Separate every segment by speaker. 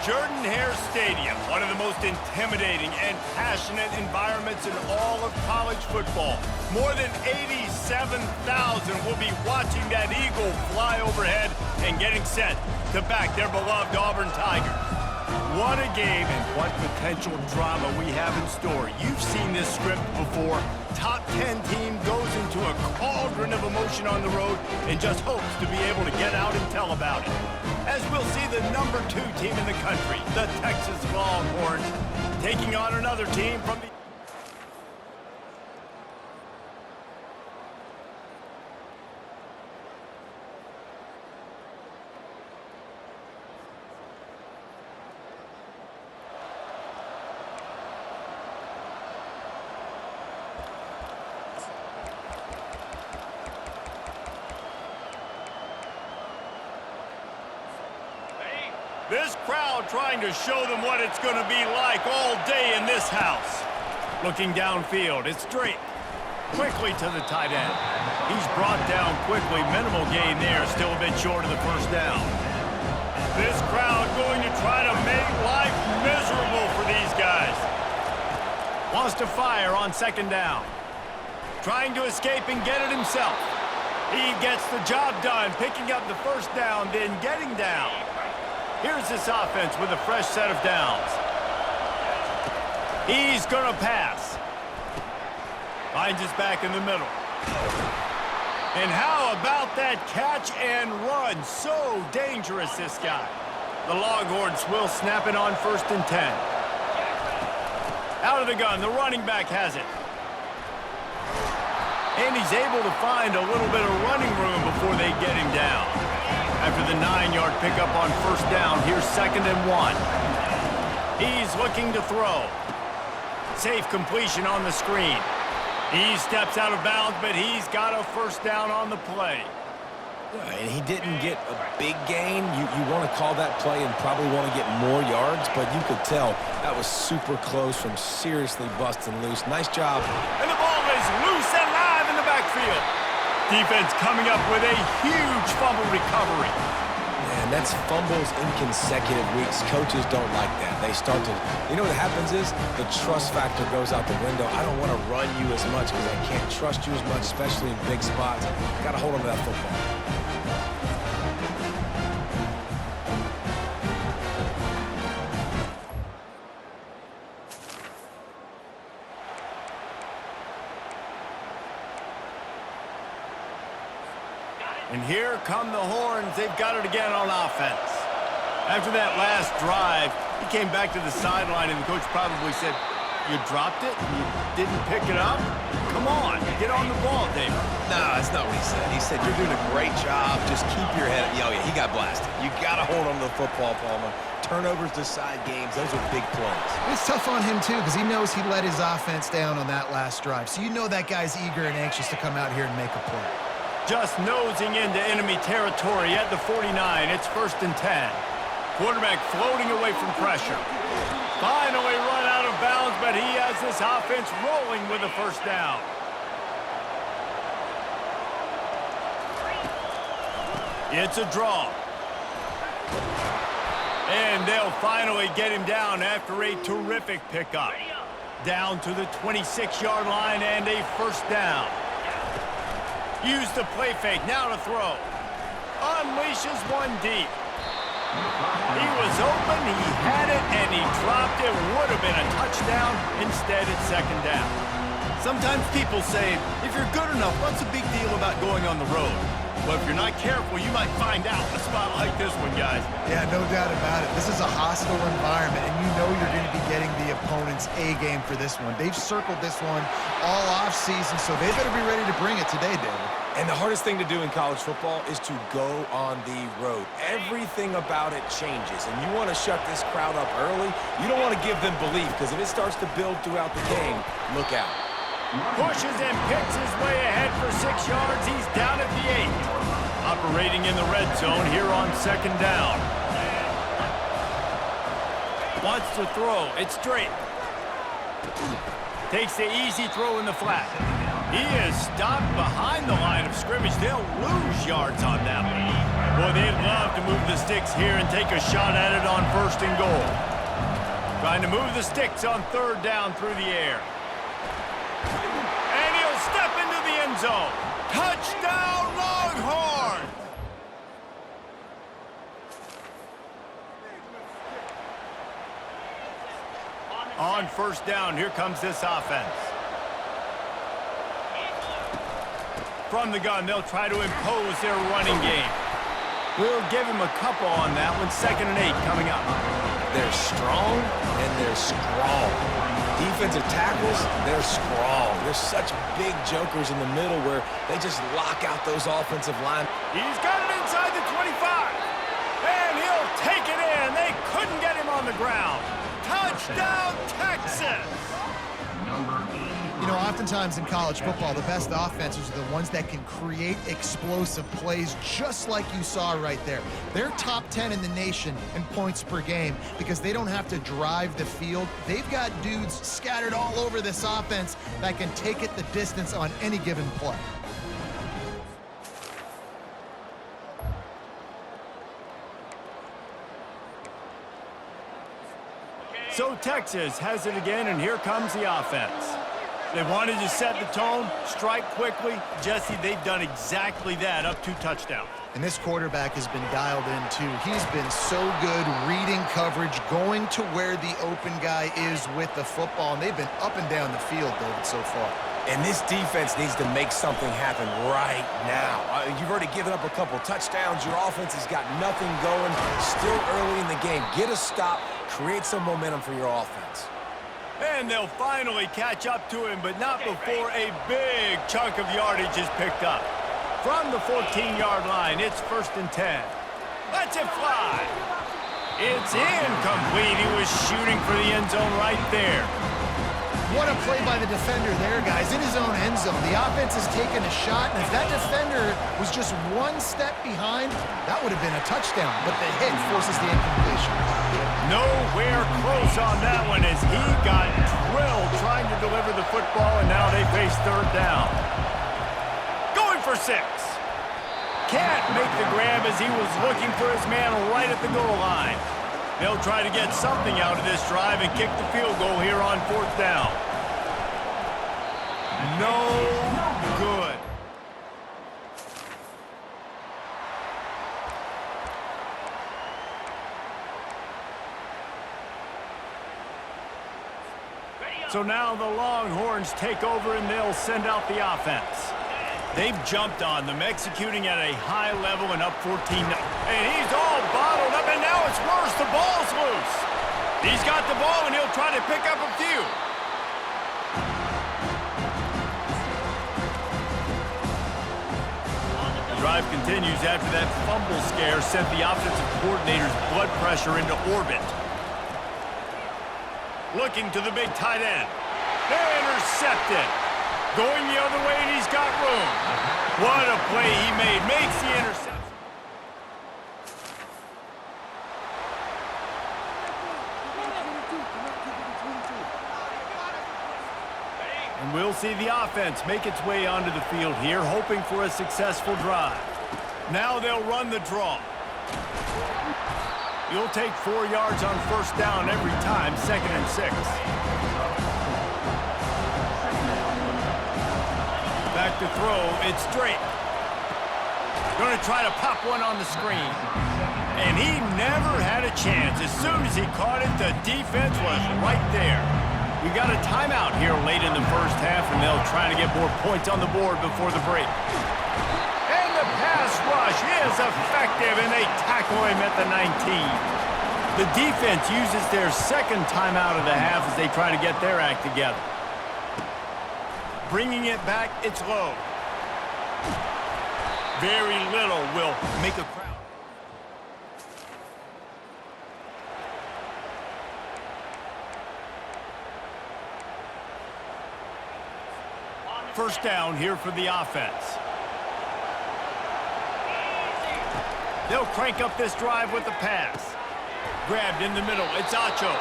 Speaker 1: Jordan-Hare Stadium, one of the most intimidating and passionate environments in all of college football. More than 87,000 will be watching that eagle fly overhead and getting set to back their beloved Auburn Tigers. What a game and what potential drama we have in store. You've seen this script before. Top 10 team goes into a cauldron of emotion on the road and just hopes to be able to get out and tell about it. As we'll see the number 2 team in the country, the Texas Longhorns, taking on another team from the... This crowd trying to show them what it's going to be like all day in this house. Looking downfield, it's Drake. Quickly to the tight end. He's brought down quickly. Minimal gain there, still a bit short of the first down. This crowd going to try to make life miserable for these guys. Wants to fire on second down. Trying to escape and get it himself. He gets the job done, picking up the first down, then getting down. Here's this offense with a fresh set of downs. He's going to pass. Finds his back in the middle. And how about that catch and run? So dangerous, this guy. The Longhorns will snap it on 1st and 10. Out of the gun, the running back has it. And he's able to find a little bit of running room before they get him down. After the 9-yard pickup on first down, here's 2nd and 1. He's looking to throw. Safe completion on the screen. He steps out of bounds, but he's got a first down on the play.
Speaker 2: And he didn't get a big gain. You want to call that play and probably want to get more yards, but you could tell that was super close from seriously busting loose. Nice job.
Speaker 1: And the ball is loose and live in the backfield. Defense coming up with a huge fumble recovery.
Speaker 2: Man, that's fumbles in consecutive weeks. Coaches don't like that. They start to, you know what happens is the trust factor goes out the window. I don't want to run you as much because I can't trust you as much, especially in big spots. Got to hold on to that football.
Speaker 1: And here come the Horns. They've got it again on offense. After that last drive, he came back to the sideline, and the coach probably said, "You dropped it? You didn't pick it up? Come on, get on the ball, David."
Speaker 3: No, that's not what he said. He said, "You're doing a great job. Just keep your head up." Oh, yeah, he got blasted. You got to hold on to the football, Palmer. Turnovers decide games. Those are big plays.
Speaker 4: It's tough on him, too, because he knows he let his offense down on that last drive. So you know that guy's eager and anxious to come out here and make a play.
Speaker 1: Just nosing into enemy territory at the 49. It's 1st and 10. Quarterback floating away from pressure. Finally run out of bounds, but he has this offense rolling with a first down. It's a draw. And they'll finally get him down after a terrific pickup. Down to the 26-yard line and a first down. Use the play fake, now to throw. Unleashes one deep. He was open, he had it, and he dropped it. Would have been a touchdown. Instead, it's 2nd down. Sometimes people say, if you're good enough, what's the big deal about going on the road? Well, if you're not careful, you might find out in a spot like this one, guys.
Speaker 4: Yeah, no doubt about it. This is a hostile environment, and you know you're going to be getting the opponent's A-game for this one. They've circled this one all off-season, so they better be ready to bring it today, David.
Speaker 2: And the hardest thing to do in college football is to go on the road. Everything about it changes, and you want to shut this crowd up early. You don't want to give them belief, because if it starts to build throughout the game, look out.
Speaker 1: Pushes and picks his way ahead for 6 yards. He's down at the 8. Operating in the red zone here on 2nd down. Wants to throw. It's Drake. Takes the easy throw in the flat. He is stopped behind the line of scrimmage. They'll lose yards on that one. Boy, they'd love to move the sticks here and take a shot at it on 1st and goal. Trying to move the sticks on 3rd down through the air. And he'll step into the end zone. Touchdown, Longhorns! On 1st down, here comes this offense. From the gun, they'll try to impose their running game. We'll give him a couple on that one. 2nd and 8 coming up.
Speaker 2: They're strong and they're strong. Defensive tackles, they're strong. They're such big jokers in the middle where they just lock out those offensive line.
Speaker 1: He's got it inside the 25. And he'll take it in. They couldn't get him on the ground. Touchdown, Texas!
Speaker 4: You know, oftentimes in college football, the best offenses are the ones that can create explosive plays just like you saw right there. They're top 10 in the nation in points per game because they don't have to drive the field. They've got dudes scattered all over this offense that can take it the distance on any given play.
Speaker 1: So Texas has it again, and here comes the offense. They wanted to set the tone, strike quickly. Jesse, they've done exactly that, up 2 touchdowns.
Speaker 4: And this quarterback has been dialed in, too. He's been so good reading coverage, going to where the open guy is with the football, and they've been up and down the field, David, so far.
Speaker 2: And this defense needs to make something happen right now. You've already given up a couple touchdowns. Your offense has got nothing going. Still early in the game. Get a stop. Create some momentum for your offense.
Speaker 1: And they'll finally catch up to him, but not before a big chunk of yardage is picked up. From the 14-yard line, it's 1st and 10. Let's it fly. It's incomplete. He was shooting for the end zone right there.
Speaker 4: What a play by the defender there, guys, in his own end zone. The offense has taken a shot, and if that defender was just 1 step behind, that would have been a touchdown, but the hit forces the incompletion.
Speaker 1: Nowhere close on that one as he got drilled trying to deliver the football, and now they face 3rd down. Going for 6. Can't make the grab as he was looking for his man right at the goal line. They'll try to get something out of this drive and kick the field goal here on 4th down. No good. So now the Longhorns take over and they'll send out the offense. They've jumped on them, executing at a high level and up 14. And he's all bottled up, and now it's worse. The ball's loose. He's got the ball, and he'll try to pick up a few. The drive continues after that fumble scare sent the offensive coordinator's blood pressure into orbit. Looking to the big tight end. Intercepted. Going the other way, and he's got room. What a play he made. Makes the interception. And we'll see the offense make its way onto the field here, hoping for a successful drive. Now they'll run the draw. You'll take 4 yards on 1st down every time, 2nd and 6. Back to throw, it's Drake. Going to try to pop one on the screen. And he never had a chance. As soon as he caught it, the defense was right there. We got a timeout here late in the 1st half, and they'll try to get more points on the board before the break. And the pass rush is effective, and they tackle him at the 19. The defense uses their 2nd timeout of the half as they try to get their act together. Bringing it back, it's low. Very little will make a crowd. First down here for the offense. They'll crank up this drive with the pass. Grabbed in the middle, it's Acho.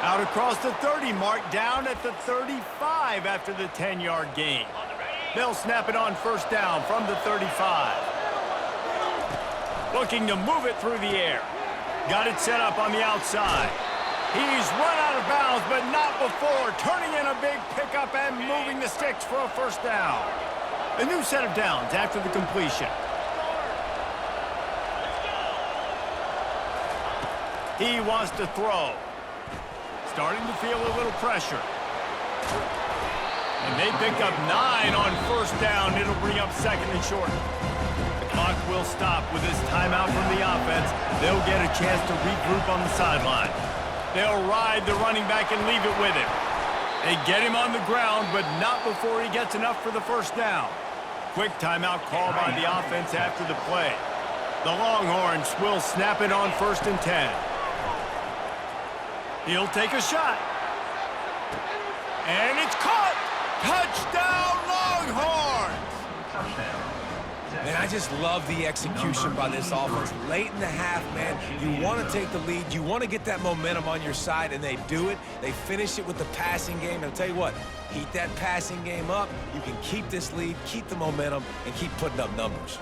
Speaker 1: Out across the 30 mark, down at the 35 after the 10-yard gain. They'll snap it on 1st down from the 35. Looking to move it through the air. Got it set up on the outside. He's run out of bounds, but not before turning in a big pickup and moving the sticks for a first down. A new set of downs after the completion. He wants to throw. Starting to feel a little pressure. And they pick up 9 on first down. It'll bring up second and short. The clock will stop with this timeout from the offense. They'll get a chance to regroup on the sideline. They'll ride the running back and leave it with him. They get him on the ground, but not before he gets enough for the first down. Quick timeout call by the offense after the play. The Longhorns will snap it on 1st and 10. He'll take a shot. And it's caught! Touchdown, Longhorns!
Speaker 2: Man, I just love the execution by this offense. Late in the half, man, you want to take the lead. You want to get that momentum on your side, and they do it. They finish it with the passing game. And I'll tell you what, heat that passing game up. You can keep this lead, keep the momentum, and keep putting up numbers.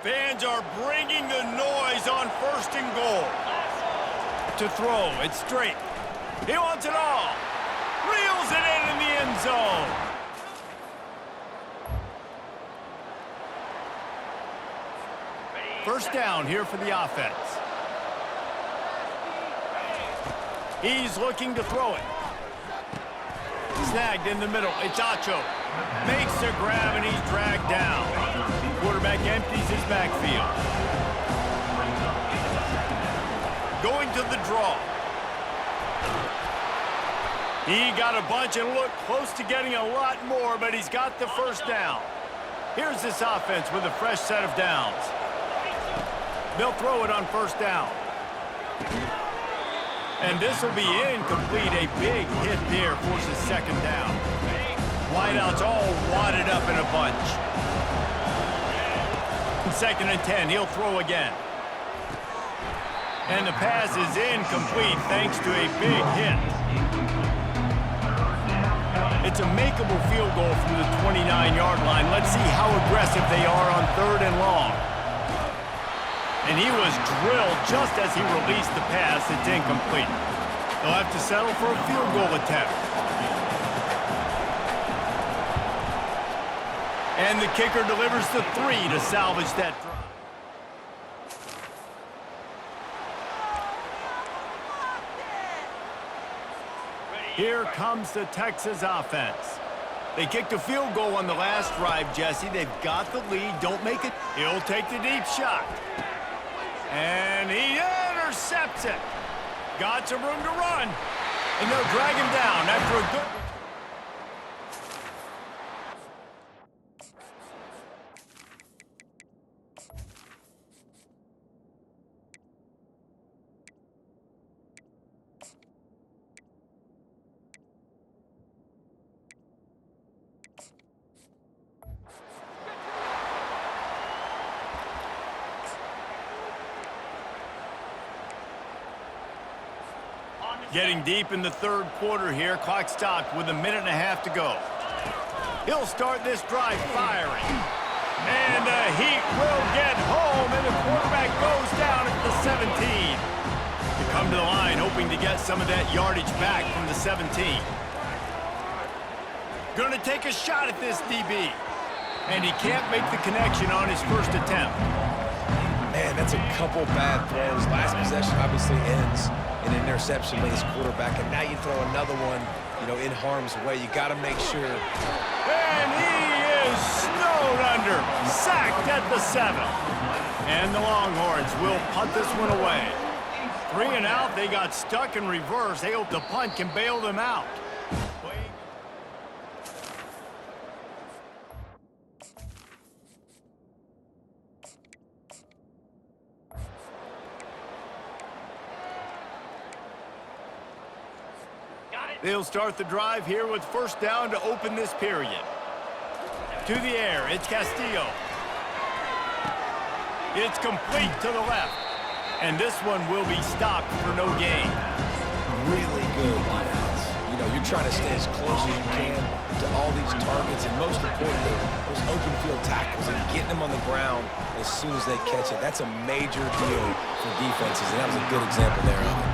Speaker 1: Fans are bringing the noise on 1st and goal. To throw, it's straight. He wants it all. Reels it in the end zone. First down here for the offense. He's looking to throw it. Snagged in the middle. It's Acho. Makes the grab and he's dragged down. Quarterback empties his backfield. Going to the draw. He got a bunch and looked close to getting a lot more, but he's got the first down. Here's this offense with a fresh set of downs. They'll throw it on 1st down. And this will be incomplete. A big hit there forces 2nd down. Wideouts all wadded up in a bunch. 2nd and 10, he'll throw again. And the pass is incomplete thanks to a big hit. It's a makeable field goal from the 29-yard line. Let's see how aggressive they are on 3rd and long. And he was drilled just as he released the pass. It's incomplete. They'll have to settle for a field goal attempt. And the kicker delivers the 3 to salvage that drive. Here comes the Texas offense. They kicked a field goal on the last drive, Jesse. They've got the lead. Don't make it. He'll take the deep shot. And he intercepts it. Got some room to run. And they'll drag him down after a good... Getting deep in the 3rd quarter here. Clock stopped with 1.5 minutes to go. He'll start this drive firing. And the Heat will get home, and the quarterback goes down at the 17. They come to the line hoping to get some of that yardage back from the 17. Going to take a shot at this DB. And he can't make the connection on his first attempt.
Speaker 2: Man, that's a couple bad throws. Last possession obviously ends in an interception by his quarterback, and now you throw another one, in harm's way. You got to make sure.
Speaker 1: And he is snowed under, sacked at the 7. And the Longhorns will punt this one away. 3 and out, they got stuck in reverse. They hope the punt can bail them out. They'll start the drive here with first down to open this period. To the air, it's Castillo. It's complete to the left. And this one will be stopped for no gain.
Speaker 2: Really good defense. You know, you're trying to stay as close as you can to all these targets, and most importantly, those open field tackles and getting them on the ground as soon as they catch it. That's a major deal for defenses, and that was a good example there of it.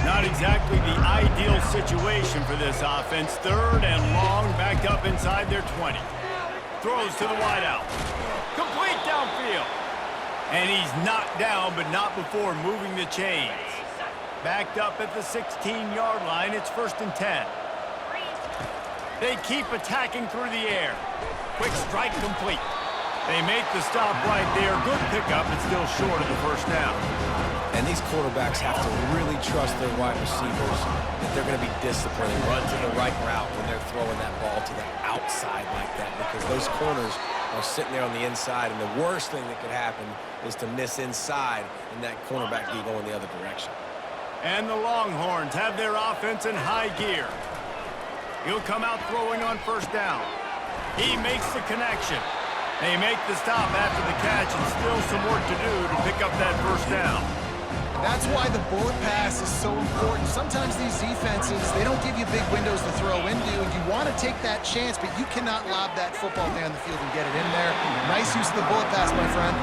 Speaker 1: Not exactly the ideal situation for this offense. 3rd and long, backed up inside their 20. Throws to the wideout. Complete downfield. And he's knocked down, but not before moving the chains. Backed up at the 16-yard line, it's 1st and 10. They keep attacking through the air. Quick strike complete. They make the stop right there. Good pickup, but still short of the 1st down.
Speaker 2: And these quarterbacks have to really trust their wide receivers that they're going to be disciplined and run to the right route when they're throwing that ball to the outside like that, because those corners are sitting there on the inside, and the worst thing that could happen is to miss inside and that cornerback be going the other direction.
Speaker 1: And the Longhorns have their offense in high gear. He'll come out throwing on 1st down. He makes the connection. They make the stop after the catch, and still some work to do to pick up that 1st down.
Speaker 4: That's why the bullet pass is so important. Sometimes these defenses, they don't give you big windows to throw into, and you want to take that chance, but you cannot lob that football down the field and get it in there. Nice use of the bullet pass, my friend.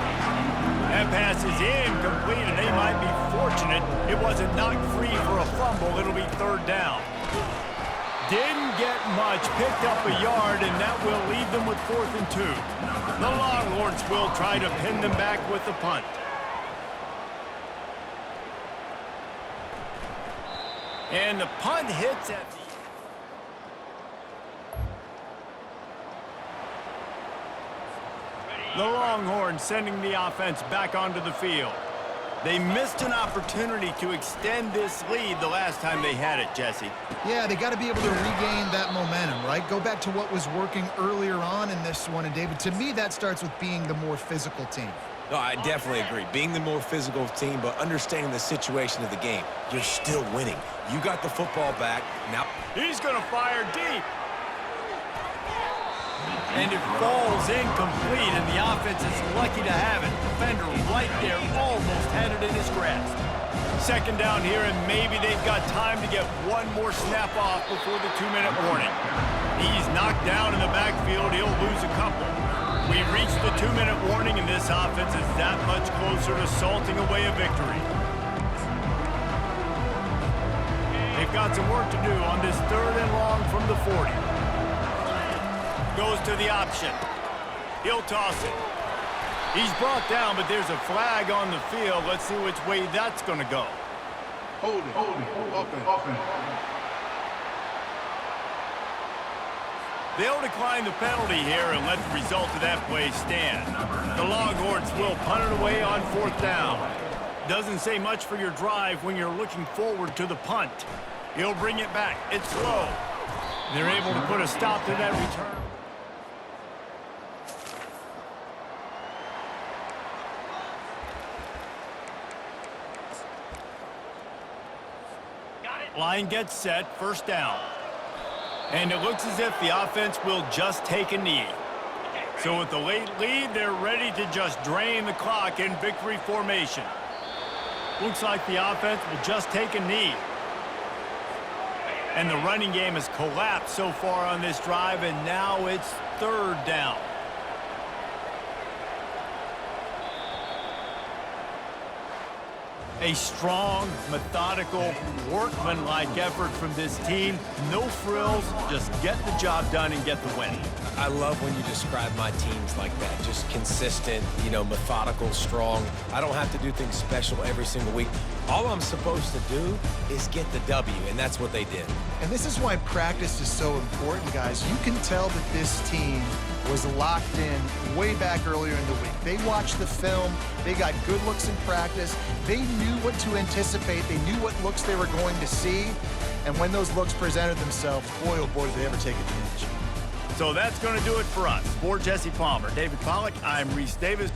Speaker 1: That pass is incomplete, and they might be fortunate it wasn't knocked free for a fumble. It'll be 3rd down. Didn't get much, picked up a yard, and that will leave them with 4th and 2. The Longhorns will try to pin them back with the punt. And the punt hits at the Longhorns sending the offense back onto the field. They missed an opportunity to extend this lead the last time they had it, Jesse.
Speaker 4: Yeah, they got to be able to regain that momentum, right? Go back to what was working earlier on in this one. And, David, to me, that starts with being the more physical team.
Speaker 2: No, I definitely agree. Being the more physical team, but understanding the situation of the game. You're still winning. You got the football back. Now
Speaker 1: he's going to fire deep. And it falls incomplete, and the offense is lucky to have it. Defender right there, almost had it in his grasp. 2nd down here, and maybe they've got time to get one more snap off before the 2-minute warning. He's knocked down in the backfield. He'll lose a couple. We've reached the 2-minute warning, and this offense is that much closer to salting away a victory. They've got some work to do on this 3rd and long from the 40. Goes to the option. He'll toss it. He's brought down, but there's a flag on the field. Let's see which way that's going to go.
Speaker 5: Hold it. Offense.
Speaker 1: They'll decline the penalty here and let the result of that play stand. The Longhorns will punt it away on 4th down. Doesn't say much for your drive when you're looking forward to the punt. He'll bring it back. It's low. They're able to put a stop to that return. Line gets set, 1st down. And it looks as if the offense will just take a knee. So with the late lead, they're ready to just drain the clock in victory formation. Looks like the offense will just take a knee. And the running game has collapsed so far on this drive, and now it's 3rd down. A strong, methodical, workmanlike effort from this team. No frills, just get the job done and get the win.
Speaker 2: I love when you describe my teams like that. Just consistent, you know, methodical, strong. I don't have to do things special every single week. All I'm supposed to do is get the W, and that's what they did.
Speaker 4: And this is why practice is so important, guys. You can tell that this team was locked in way back earlier in the week. They watched the film. They got good looks in practice. They knew what to anticipate. They knew what looks they were going to see. And when those looks presented themselves, boy, oh boy, did they ever take advantage.
Speaker 1: So that's going to do it for us. For Jesse Palmer, David Pollack, I'm Reese Davis.